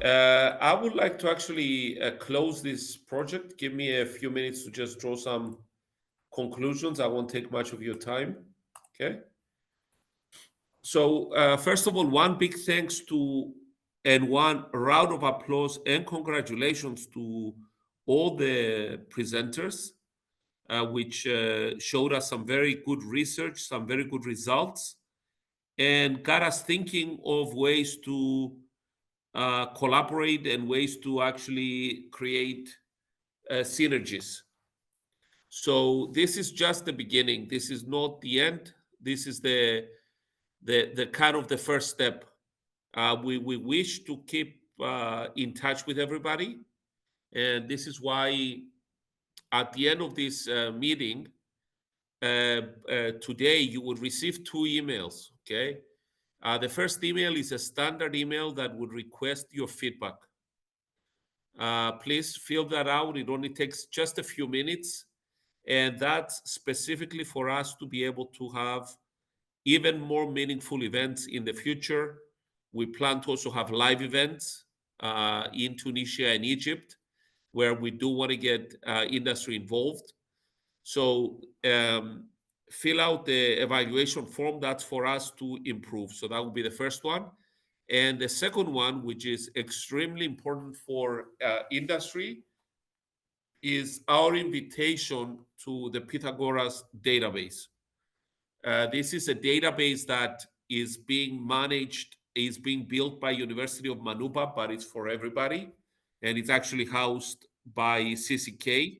I would like to actually close this project. Give me a few minutes to just draw some conclusions. I won't take much of your time. Okay. So first of all, one big thanks to and one round of applause and congratulations to all the presenters, which showed us some very good research, some very good results, and got us thinking of ways to collaborate and ways to actually create synergies. So this is just the beginning. This is not the end. This is the kind of the first step. We wish to keep in touch with everybody, and this is why at the end of this meeting today you will receive two emails. Okay, the first email is a standard email that would request your feedback. Please fill that out. It only takes just a few minutes, and that's specifically for us to be able to have even more meaningful events in the future. We plan to also have live events in Tunisia and Egypt, where we do want to get industry involved. So fill out the evaluation form. That's for us to improve. So that will be the first one. And the second one, which is extremely important for industry, is our invitation to the Pythagoras database. This is a database that is being managed, is being built by University of Manuba, but it's for everybody. And it's actually housed by CCK.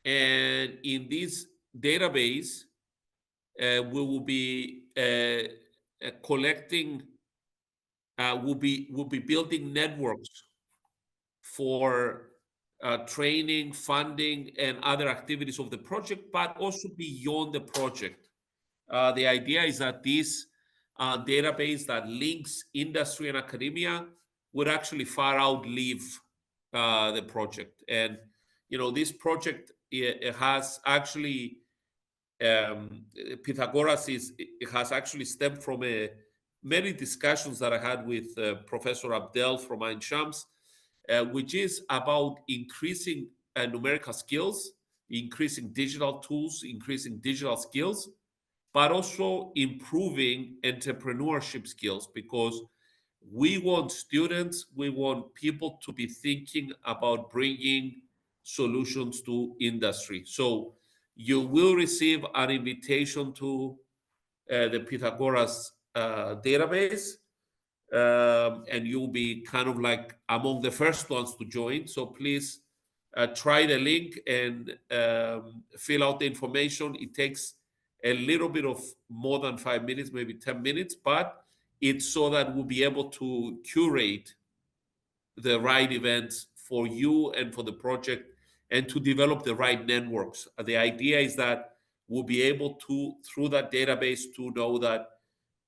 And in this database, we will be collecting, we'll be building networks for training, funding, and other activities of the project, but also beyond the project. The idea is that this database that links industry and academia would actually far outlive the project. And this project, it has actually Pythagoras it has actually stemmed from many discussions that I had with Professor Abdel from Ain Shams, which is about increasing numerical skills, increasing digital tools, increasing digital skills, but also improving entrepreneurship skills, because we want students, we want people to be thinking about bringing solutions to industry. So you will receive an invitation to the Pythagoras database, and you'll be kind of like among the first ones to join. So please try the link and fill out the information. It takes a little bit of more than 5 minutes, maybe 10 minutes, but it's so that we'll be able to curate the right events for you and for the project, and to develop the right networks. The idea is that we'll be able to, through that database, to know that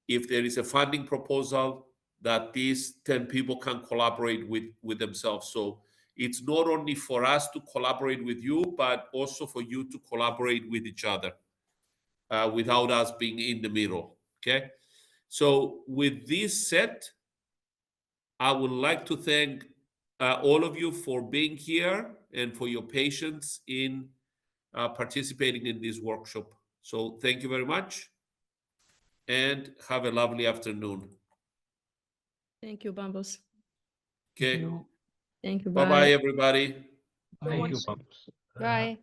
if there is a funding proposal, that these 10 people can collaborate with themselves. So it's not only for us to collaborate with you, but also for you to collaborate with each other without us being in the middle. Okay. So with this said, I would like to thank all of you for being here and for your patience in participating in this workshop. So thank you very much, and have a lovely afternoon. Thank you, Pambos. Okay. Thank you. Bye-bye, everybody. Thank you, Pambos. Bye.